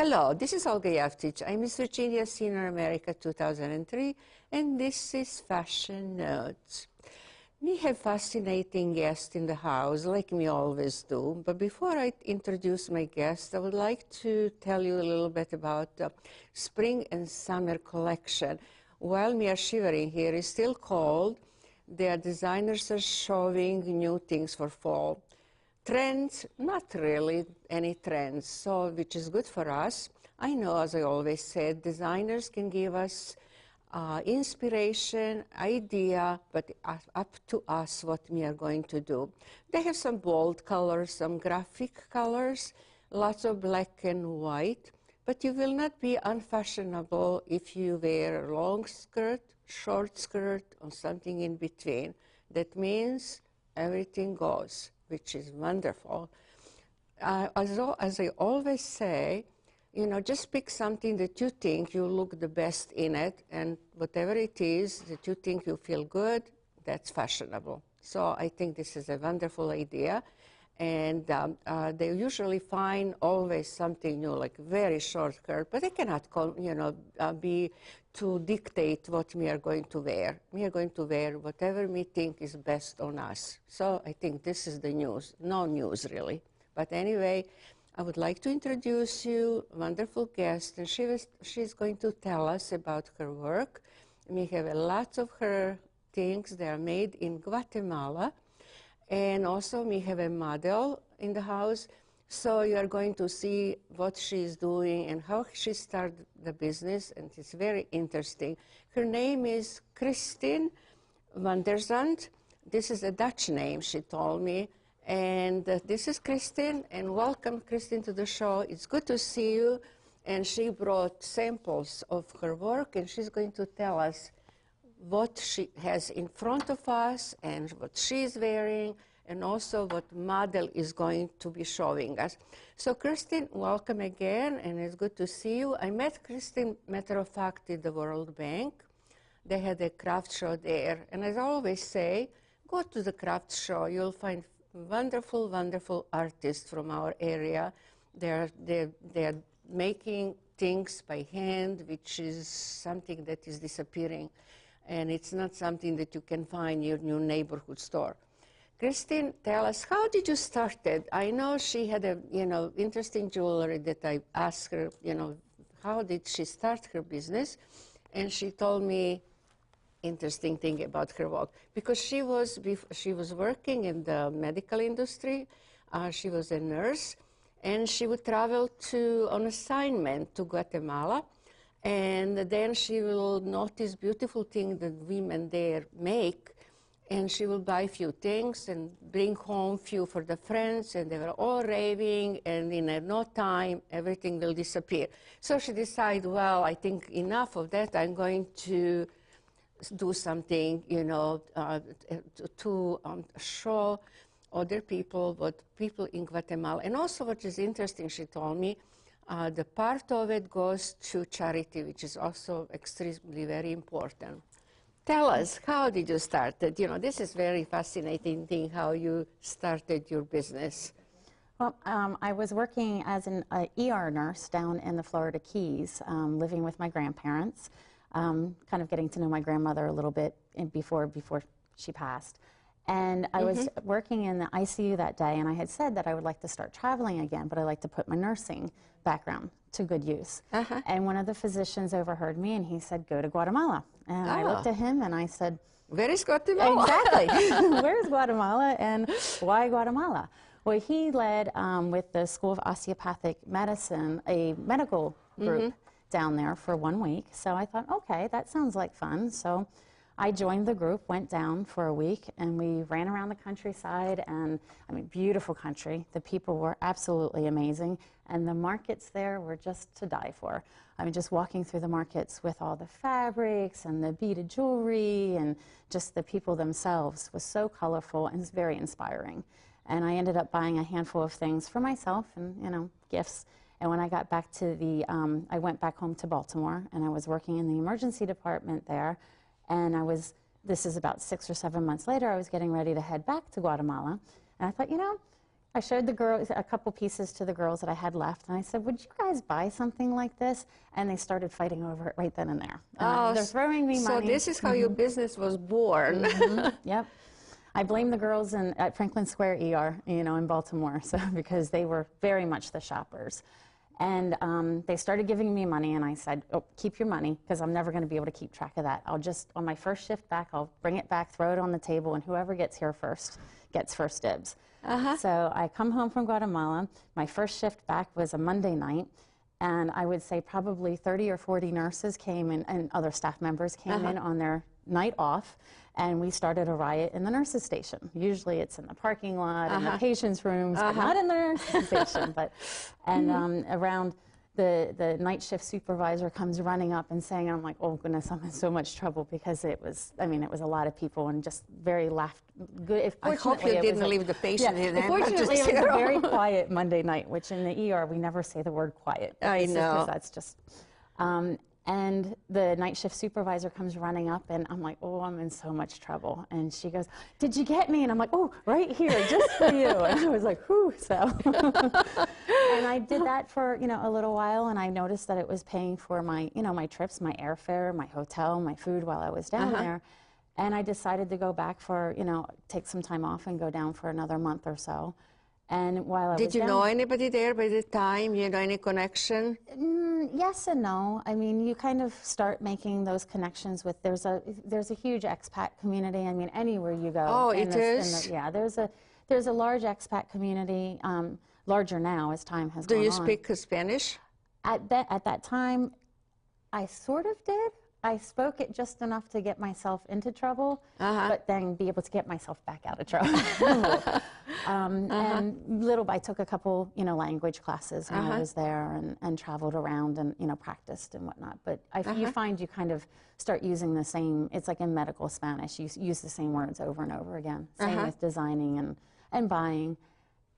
Hello, this is Olga Jevtich. I'm Miss Virginia Senior America 2003, and this is Fashion Notes. We have fascinating guests in the house, like we always do. But before I introduce my guests, I would like to tell you a little bit about the spring and summer collection. While we are shivering here, it's still cold. Their designers are showing new things for fall. Trends, not really any trends, so which is good for us. I know, as I always said, designers can give us inspiration, idea, but up to us what we are going to do. They have some bold colors, some graphic colors, lots of black and white, but you will not be unfashionable if you wear a long skirt, short skirt, or something in between. That means everything goes, which is wonderful. As I always say, you know, just pick something that you think you look the best in it, and whatever it is that you think you feel good, that's fashionable. So I think this is a wonderful idea. And they usually find always something new, like very short skirt, but they cannot, be to dictate what we are going to wear. We are going to wear whatever we think is best on us. So I think this is the news. No news, really. But anyway, I would like to introduce you a wonderful guest, and she's going to tell us about her work. We have lots of her things. They are made in Guatemala. And also we have a model in the house, so you are going to see what she's doing and how she started the business, and it's very interesting. Her name is Christine van der Zand. This is a Dutch name, she told me. And this is Christine, and welcome, Christine, to the show. It's good to see you. And she brought samples of her work, and she's going to tell us what she has in front of us and what she's wearing, and also what model is going to be showing us. So Christine, welcome again, and it's good to see you. I met Christine, matter of fact, at the World Bank. They had a craft show there, and as I always say, go to the craft show. You'll find wonderful, wonderful artists from our area. They're making things by hand, which is something that is disappearing. And it's not something that you can find in your new neighborhood store. Christine, tell us, how did you start it? I know she had a, interesting jewelry that I asked her, how did she start her business? And she told me interesting thing about her work, because she was working in the medical industry. She was a nurse, and she would travel on assignment to Guatemala. And then she will notice beautiful things that women there make, and she will buy a few things and bring home few for the friends, and they were all raving, and in no time, everything will disappear. So she decided, well, I think enough of that. I'm going to do something, to show other people what people in Guatemala. And also what is interesting, she told me, the part of it goes to charity, which is also extremely very important. Tell us, how did you start it? This is very fascinating thing, how you started your business. Well, I was working as an ER nurse down in the Florida Keys, living with my grandparents, kind of getting to know my grandmother a little bit before she passed. And I was working in the ICU that day, and I had said that I would like to start traveling again, but I'd like to put my nursing background to good use. And one of the physicians overheard me, and he said, go to Guatemala. And I looked at him, and I said, where is Guatemala? Exactly. Where's Guatemala, and why Guatemala? Well, he led, with the School of Osteopathic Medicine, a medical group down there for 1 week. So I thought, okay, that sounds like fun. So I joined the group, went down for a week, and we ran around the countryside, and I mean, beautiful country. The people were absolutely amazing, and the markets there were just to die for. I mean, just walking through the markets with all the fabrics and the beaded jewelry, and just the people themselves was so colorful and it's very inspiring. And I ended up buying a handful of things for myself and, gifts. And when I got back to I went back home to Baltimore, and I was working in the emergency department there. And this is about 6 or 7 months later, I was getting ready to head back to Guatemala. And I thought, I showed the girls a couple pieces to the girls that I had left, and I said, "Would you guys buy something like this?" And they started fighting over it right then and there. They're throwing me money. So this is how your business was born. Yep. I blame the girls at Franklin Square ER, you know, in Baltimore, so because they were very much the shoppers. And they started giving me money, and I said, "Oh, keep your money, because I'm never going to be able to keep track of that. I'll just, on my first shift back, I'll bring it back, throw it on the table, and whoever gets here first gets first dibs." So I come home from Guatemala. My first shift back was a Monday night, and I would say probably 30 or 40 nurses came in, and other staff members came in on their night off, and we started a riot in the nurses' station. Usually it's in the parking lot, in the patients' rooms, but not in the nurses' station. But, around the night shift supervisor comes running up and saying, I'm like, oh goodness, I'm in so much trouble, because it was, I mean, it was a lot of people and just very good. I hope you didn't leave the patient in there. Fortunately, it was a very quiet Monday night, which in the ER, we never say the word quiet. I know. That's just, and the night shift supervisor comes running up, and I'm like, oh, I'm in so much trouble. And she goes, did you get me? And I'm like, oh, right here, just for you. And I was like, whew, so. And I did that for, you know, a little while, and I noticed that it was paying for my, you know, my trips, my airfare, my hotel, my food while I was down there. And I decided to go back for, you know, take some time off and go down for another month or so. And while I was Did you know anybody there by the time? You know, any connection? Yes and no. I mean, you kind of start making those connections with, there's a huge expat community. I mean, anywhere you go. Oh, it is? Yeah, there's a large expat community, larger now as time has gone on. Do you speak Spanish? At that time, I sort of did. I spoke it just enough to get myself into trouble, but then be able to get myself back out of trouble. And I took a couple, you know, language classes when I was there, and traveled around and, you know, practiced and whatnot. But you find you kind of start using the same, it's like in medical Spanish, you use the same words over and over again. Same with designing and buying.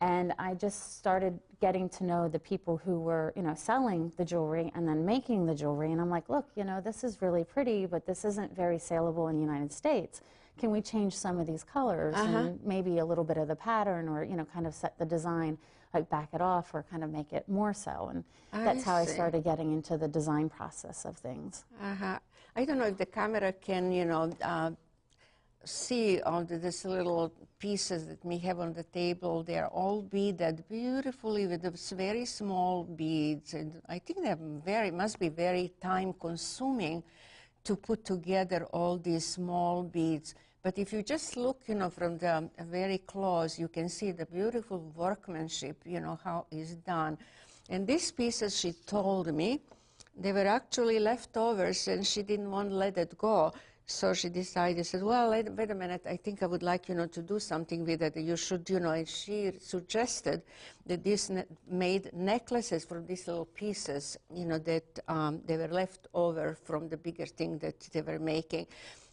And I just started getting to know the people who were, you know, selling the jewelry and then making the jewelry. And I'm like, look, you know, this is really pretty, but this isn't very saleable in the United States. Can we change some of these colors and maybe a little bit of the pattern, or, you know, kind of set the design, like back it off, or kind of make it more so? And that's how I started getting into the design process of things. I don't know if the camera can, you know, see all these little pieces that we have on the table. They're all beaded beautifully with those very small beads, and I think they must be very time-consuming to put together all these small beads. But if you just look, you know, from the very close, you can see the beautiful workmanship, you know, how it's done. And these pieces, she told me, they were actually leftovers, and she didn't want to let it go. So she decided, said, well, wait a minute, I think I would like, you know, to do something with it. You should, you know, and she suggested that this made necklaces from these little pieces, you know, that they were left over from the bigger thing that they were making.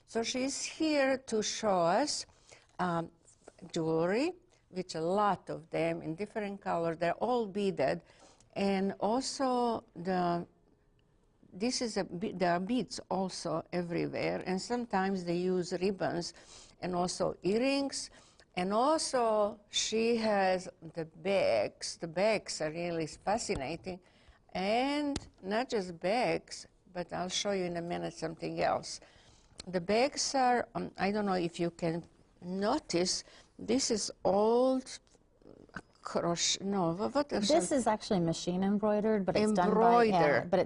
So she's here to show us jewelry, which a lot of them in different colors. They're all beaded. And also there are beads also everywhere, and sometimes they use ribbons, and also earrings, and also she has the bags. The bags are really fascinating, and not just bags, but I'll show you in a minute something else. The bags are, I don't know if you can notice, this is old crochet. No, what else? This is actually machine embroidered, but it's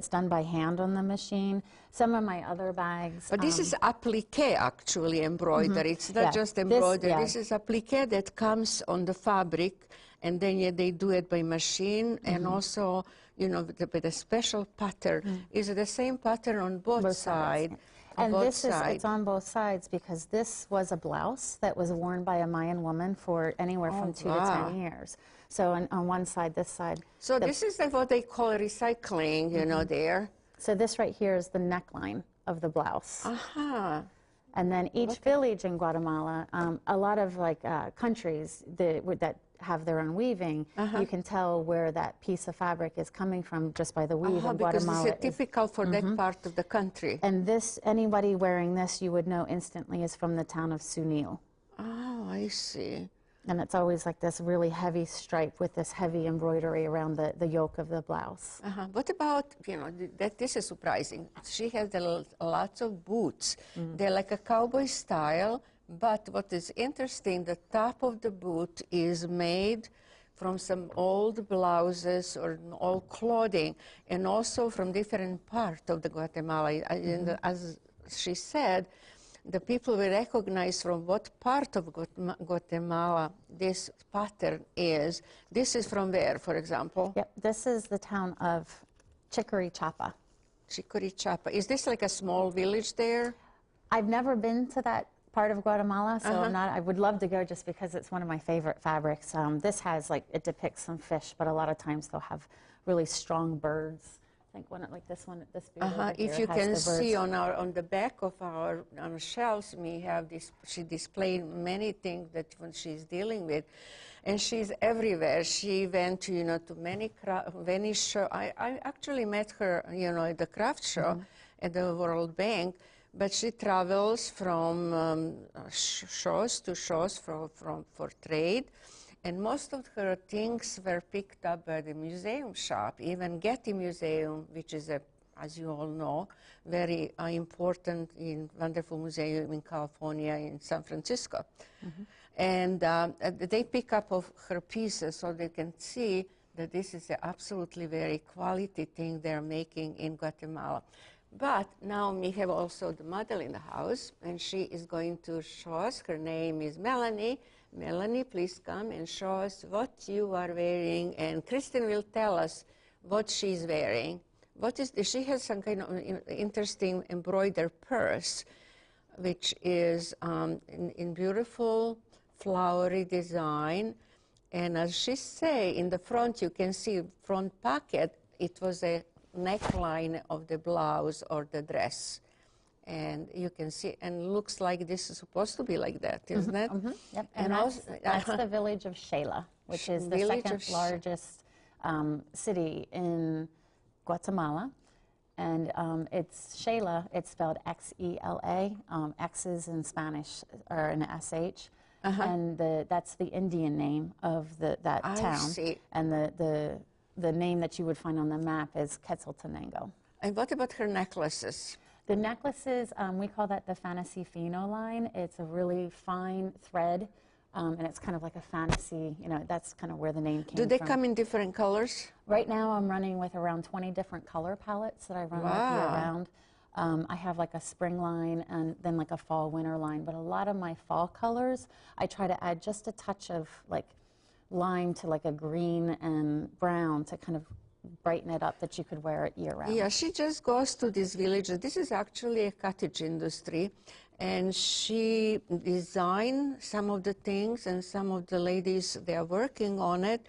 done by hand on the machine. Some of my other bags. But this is applique, actually, embroidered. It's not just embroidered. This is applique that comes on the fabric, and then they do it by machine, and also, you know, with a special pattern. Is it the same pattern on both sides? And it's on both sides, because this was a blouse that was worn by a Mayan woman for anywhere from 2 to 10 years. So on one side, this side. So this is like what they call recycling, you know, there. So this right here is the neckline of the blouse. And then each village in Guatemala, a lot of like countries that have their own weaving, you can tell where that piece of fabric is coming from just by the weave. In because Guatemala, it's typical for that part of the country. And this, anybody wearing this, you would know instantly is from the town of Sunil. Oh, I see. And it's always like this really heavy stripe with this heavy embroidery around the yoke of the blouse. What about, that this is surprising. She has lots of boots. They're like a cowboy style, but what is interesting, the top of the boot is made from some old blouses or old clothing, and also from different part of the Guatemala. As she said, the people will recognize from what part of Guatemala this pattern is. This is from where, for example? Yep, this is the town of Chicory-Chapa. Chicory-Chapa. Is this like a small village there? I've never been to that part of Guatemala, so I would love to go just because it's one of my favorite fabrics. This has, like, it depicts some fish, but a lot of times they'll have really strong birds. I think one like this one, this beard over here if you has can the see birds. on the back of our shelves, we have this. She displayed many things that when she's dealing with, and she's everywhere. She went to to many shows. I actually met her at the craft show at the World Bank. But she travels from shows to shows for trade. And most of her things were picked up by the museum shop, even Getty Museum, which is, as you all know, very important wonderful museum in California, in San Francisco. And they pick up of her pieces so they can see that this is an absolutely very quality thing they're making in Guatemala. But now we have also the model in the house, and she is going to show us. Her name is Melanie. Melanie, please come and show us what you are wearing, and Kristen will tell us what she's wearing. She has some kind of interesting embroidered purse, which is in beautiful flowery design. And as she say, in the front, you can see front pocket, it was a neckline of the blouse or the dress. And you can see, and looks like this is supposed to be like that, isn't it? Yep. And that's the village of Xela, which is the second largest city in Guatemala. And it's Xela, it's spelled X-E-L-A. X's in Spanish are an S-H. And that's the Indian name of that town. I see. And the name that you would find on the map is Quetzaltenango. And what about her necklaces? The necklaces, we call that the Fantasy Fino line. It's a really fine thread, and it's kind of like a fantasy, that's kind of where the name came from. Do they come in different colors? Right now I'm running with around 20 different color palettes that I run with year-round. I have like a spring line and then like a fall-winter line, but a lot of my fall colors, I try to add just a touch of like lime to like a green and brown to kind of brighten it up that you could wear it year-round. Yeah, she just goes to these villages. This is actually a cottage industry, and she designed some of the things, and some of the ladies, they are working on it.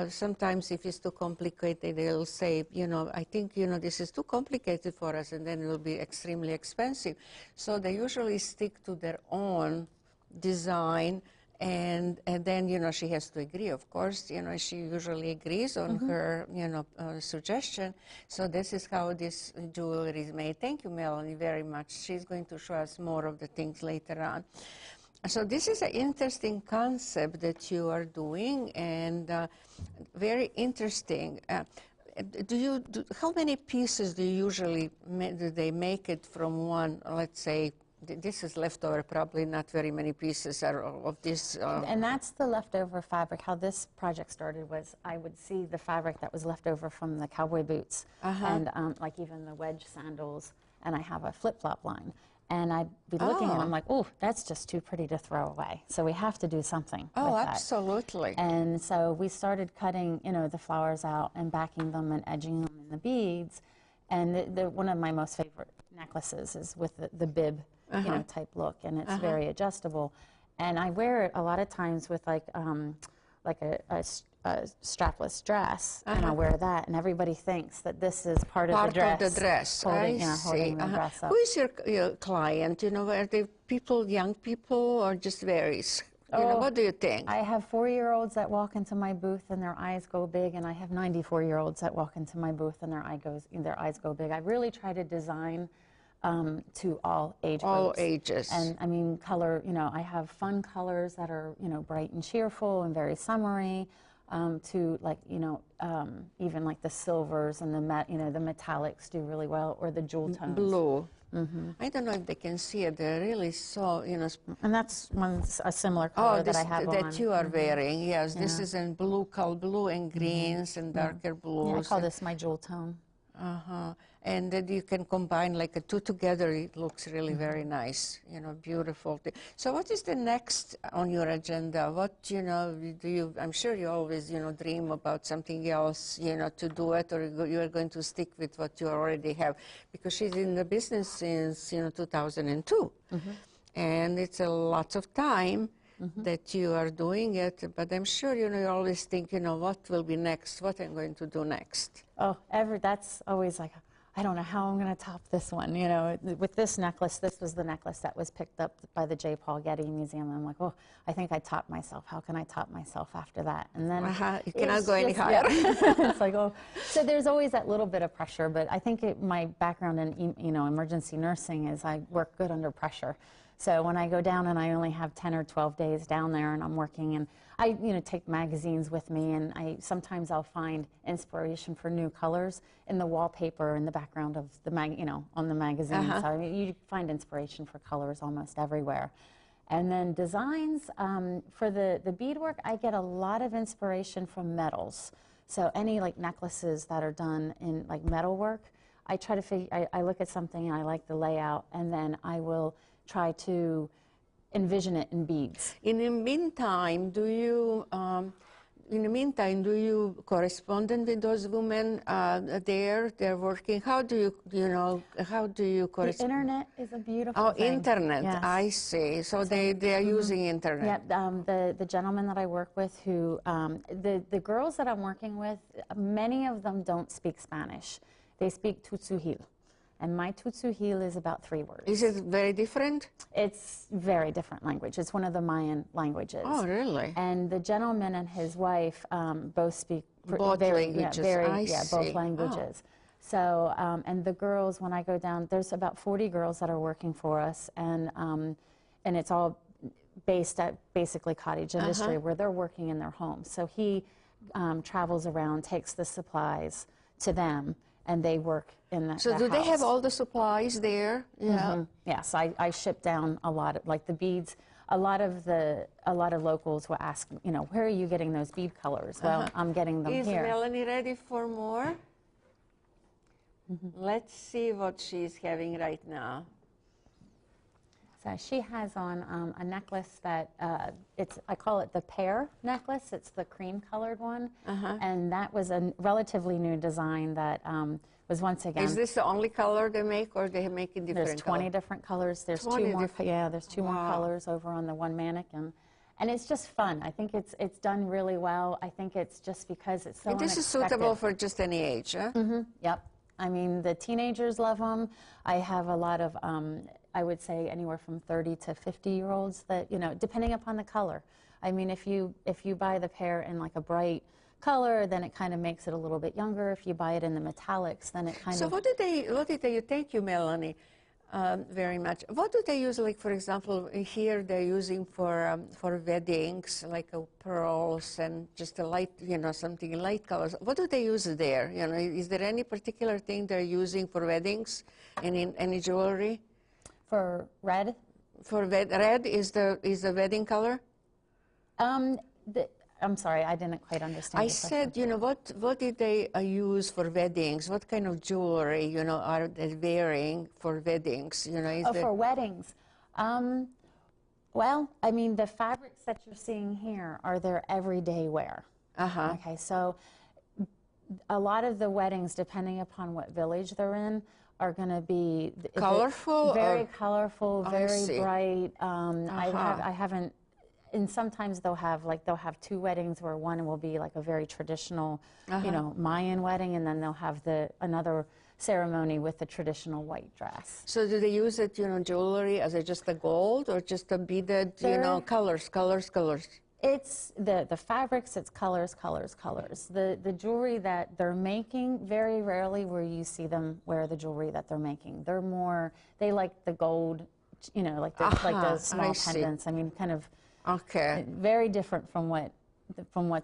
Sometimes if it's too complicated, they'll say, I think, this is too complicated for us, and then it will be extremely expensive. So they usually stick to their own design. And then, she has to agree, of course. She usually agrees on her, suggestion. So this is how this jewelry is made. Thank you, Melanie, very much. She's going to show us more of the things later on. So this is an interesting concept that you are doing, and very interesting. How many pieces do you usually do they make it from one, let's say, this is leftover, probably not very many pieces are of this. And that's the leftover fabric. How this project started was I would see the fabric that was left over from the cowboy boots and like even the wedge sandals, and I have a flip-flop line. And I'd be looking and I'm like, oh, that's just too pretty to throw away. So we have to do something with that. Absolutely. And so we started cutting, the flowers out and backing them and edging them in the beads. And one of my most favorite necklaces is with the bib type look, and it's very adjustable. And I wear it a lot of times with like a strapless dress, and I wear that, and everybody thinks that this is part of the dress. Part of the dress. Holding the dress up. Who is your client? Are they people, young people, or just varies? What do you think? I have 4-year-olds that walk into my booth and their eyes go big, and I have 94-year-olds that walk into my booth and their eyes go big. I really try to design to all age All groups. ages. And I mean, color, you know, I have fun colors that are, you know, bright and cheerful and very summery, to like, you know, even like the silvers and you know, the metallics do really well, or the jewel tones. Blue. I don't know if they can see it. They're really so, you know. And that's a similar color that I have on. That you are wearing, yes. This is in blue, called blue and greens and darker blues. Yeah, I call this my jewel tone. And then you can combine like the two together. It looks really very nice, you know, beautiful. So what is the next on your agenda? What, you know, do you, I'm sure you always, you know, dream about something else, you know, to do it, or you are going to stick with what you already have? Because she's in the business since, you know, 2002. And it's a lot of time that you are doing it, but I'm sure, you know, you always think, you know, what will be next, what I'm going to do next. Oh, that's always like, I don't know how I'm going to top this one. You know, with this necklace, this was the necklace that was picked up by the J. Paul Getty Museum. And I'm like, oh, I think I topped myself. How can I top myself after that? And then you cannot go any higher. Yeah. It's like, oh, so there's always that little bit of pressure. But I think my background in, you know, emergency nursing is I work good under pressure. So when I go down and I only have 10 or 12 days down there and I'm working, and I, you know, take magazines with me, and sometimes I'll find inspiration for new colors in the wallpaper in the background of the you know, on the magazine. So I mean, you find inspiration for colors almost everywhere. And then designs, for the beadwork, I get a lot of inspiration from metals. So any like necklaces that are done in like metalwork, I try to figure, I look at something and I like the layout, and then I will try to envision it in beads. In the meantime, do you correspond with those women there? They're working. How do you, you know, how do you correspond? The internet is a beautiful thing. Oh, internet. Yes. I see. So they are using internet. Yeah. The gentleman that I work with, who the girls that I'm working with, many of them don't speak Spanish. They speak Tutsuhil. And my Tutsuhil is about 3 words. Is it very different? It's very different language. It's one of the Mayan languages. Oh, really? And the gentleman and his wife both speak both languages. Both languages. Oh. So, and the girls, when I go down, there's about 40 girls that are working for us, and it's all based at basically cottage industry, where they're working in their homes. So he travels around, takes the supplies to them, and they work in the So do they have all the supplies there? Yeah. Yes, I ship down a lot of, like the beads. A lot of locals will ask, you know, where are you getting those bead colors? Well, I'm getting them here. Is Melanie ready for more? Let's see what she's having right now. So she has on a necklace that I call it the pear necklace. It's the cream-colored one, and that was a relatively new design that was once again. Is this the only color they make, or they make in different? There's 20 different colors. There's 2 more. Yeah, there's 2 more colors over on the one mannequin, and it's just fun. I think it's done really well. I think it's just because it's so and this unexpected. is suitable for just any age, huh? Yep. I mean, the teenagers love them. I have a lot of. I would say anywhere from 30 to 50-year-olds that, you know, depending upon the color. I mean, if you buy the pair in like a bright color, then it kind of makes it a little bit younger. If you buy it in the metallics, then it kind of. So what did they, thank you, Melanie, very much. What do they use, like, for example, here they're using for weddings, like pearls and just a light, you know, something in light colors. What do they use there? You know, is there any particular thing they're using for weddings and in any jewelry? For red? For red is the wedding color? I'm sorry, I didn't quite understand. I said, you know, what did they use for weddings? What kind of jewelry, you know, are they wearing for weddings? You know, for weddings. Well, I mean, the fabrics that you're seeing here are their everyday wear. Okay, so a lot of the weddings, depending upon what village they're in, are going to be colorful, very colorful, very bright. I haven't, and sometimes they'll have 2 weddings where one will be like a very traditional, you know, Mayan wedding, and then they'll have another ceremony with the traditional white dress. So do they use it, you know, jewelry as just a gold or just a beaded, you know, colors? It's the fabrics, it's colors, colors, colors. The jewelry that they're making, very rarely will you see them wear the jewelry that they're making. They're more, they like the gold, you know, like the small pendants. I mean, kind of very different from what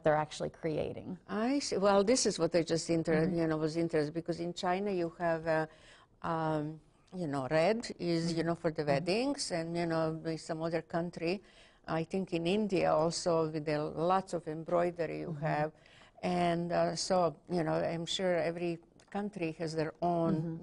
they're actually creating. I see. Well, this is what I just was interested, because in China you have red is for the weddings, and with some other country, I think in India also, with the lots of embroidery you have, and so I'm sure every country has their own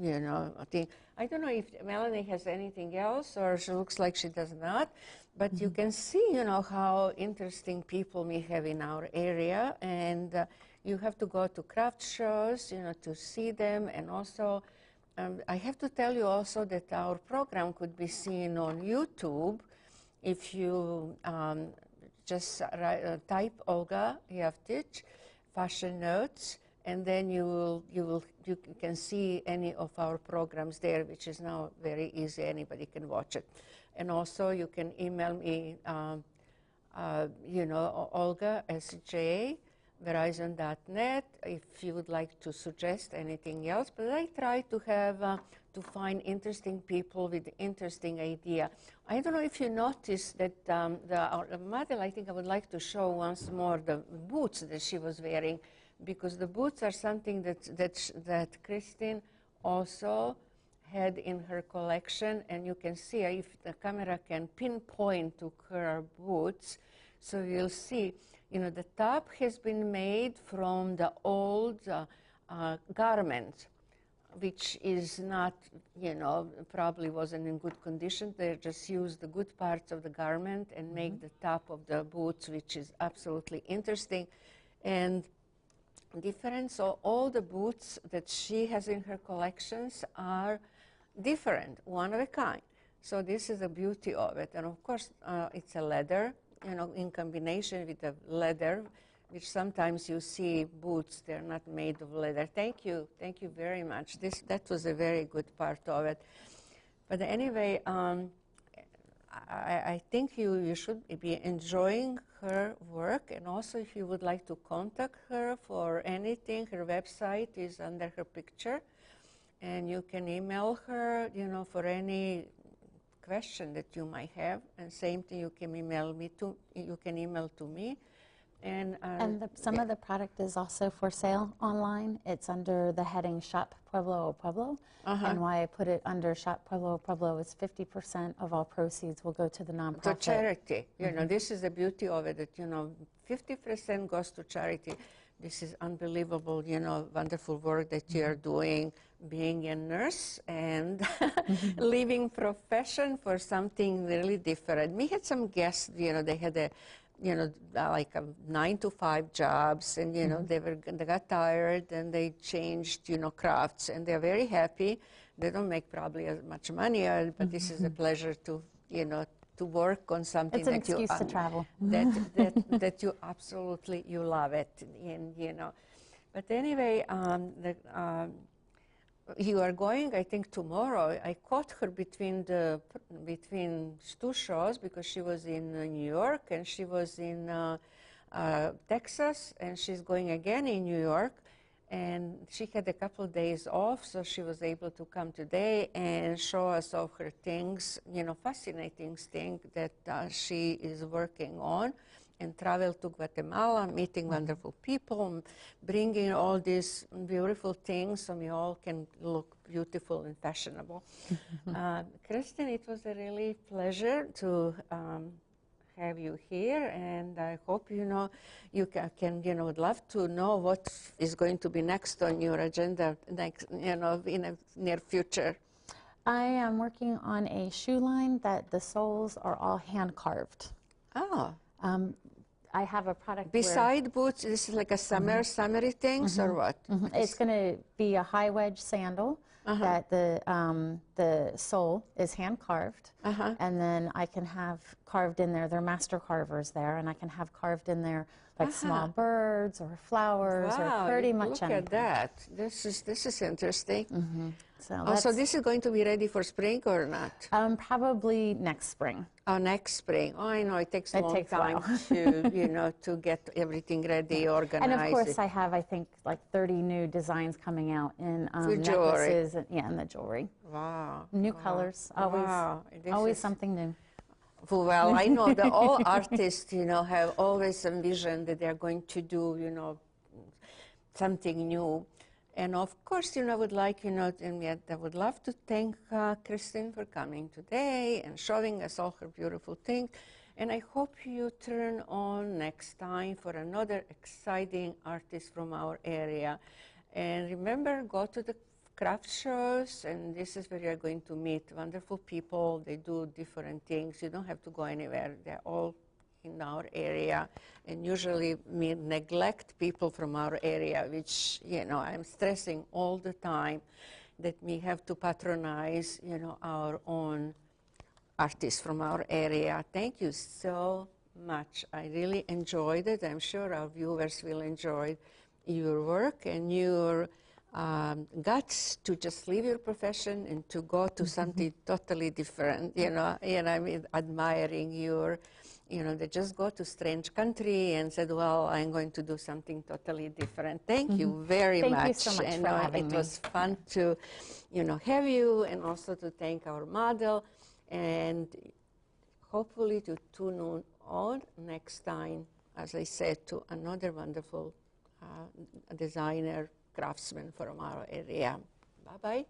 thing. I don't know if Melanie has anything else, or she looks like she does not, but you can see how interesting people we have in our area, and you have to go to craft shows to see them. And also I have to tell you also that our program could be seen on YouTube if you just type Olga Jevtich Fashion Notes, and then you can see any of our programs there, which is now very easy. Anybody can watch it. And also you can email me, Olga, SJ, Verizon.net, if you would like to suggest anything else. But I try to have to find interesting people with interesting idea. I don't know if you noticed that our model, I think I would like to show once more the boots that she was wearing, because the boots are something that Christine also had in her collection, and you can see if the camera can pinpoint to her boots. So you'll see, the top has been made from the old garment, which is not, probably wasn't in good condition. They just used the good parts of the garment and make the top of the boots, which is absolutely interesting and different. So all the boots that she has in her collections are different, one of a kind. So this is the beauty of it. And of course, it's a leather, in combination with the leather, which sometimes you see boots, they're not made of leather. Thank you very much. That was a very good part of it. But anyway, I think you should be enjoying her work, and also if you would like to contact her for anything, her website is under her picture, and you can email her, for any question that you might have, and same thing, you can email to me. And some of the product is also for sale online. It's under the heading Shop Pueblo o Pueblo. And why I put it under Shop Pueblo o Pueblo is 50% of all proceeds will go to the nonprofit. To charity. This is the beauty of it, that, 50% goes to charity. This is unbelievable, wonderful work that you're doing, being a nurse and leaving profession for something really different. We had some guests, they had a like a 9-to-5 jobs, and they got tired and they changed crafts, and they're very happy. They don't make probably as much money, but this is a pleasure to to work on something. It's an excuse to travel. that you absolutely love it, and But anyway, you are going, I think, tomorrow. I caught her between two shows, because she was in New York and she was in Texas, and she's going again in New York. And she had a couple of days off, so she was able to come today and show us all her things, fascinating things that she is working on, and travel to Guatemala, meeting wonderful people, bringing all these beautiful things so we all can look beautiful and fashionable. Kristen, it was a really pleasure to have you here, and I hope you can would love to know what is going to be next on your agenda next in the near future. I am working on a shoe line that the soles are all hand carved. Oh. I have a product beside boots. This is like a summery things, or what? It's going to be a high wedge sandal that the sole is hand carved, and then I can have carved in there. They're master carvers there, and I can have carved in there like small birds or flowers or pretty much anything. Look at that. This is interesting. So also, this is going to be ready for spring or not? Probably next spring. Oh, next spring. Oh, I know it takes a long a time while. to to get everything ready, organized. And of course, I have, I think, like 30 new designs coming out in jewelry. necklaces and and the jewelry. Wow. New colors, always something new. Well, I know that all artists, have always envisioned that they're going to do, something new. And of course, I would like, and yet I would love to thank Christine for coming today and showing us all her beautiful things. And I hope you turn on next time for another exciting artist from our area. And remember, go to the craft shows, and this is where you're going to meet wonderful people. They do different things. You don't have to go anywhere. They're all in our area, and usually we neglect people from our area, which, I'm stressing all the time that we have to patronize, our own artists from our area. Thank you so much. I really enjoyed it. I'm sure our viewers will enjoy your work and your guts to just leave your profession and to go to something totally different, and I'm admiring your, they just go to strange country and said, well, I'm going to do something totally different. Thank you very much. Thank you so much for having me. It was fun to, have you, and also to thank our model, and hopefully to tune on next time, as I said, to another wonderful designer, craftsman from our area. Bye-bye.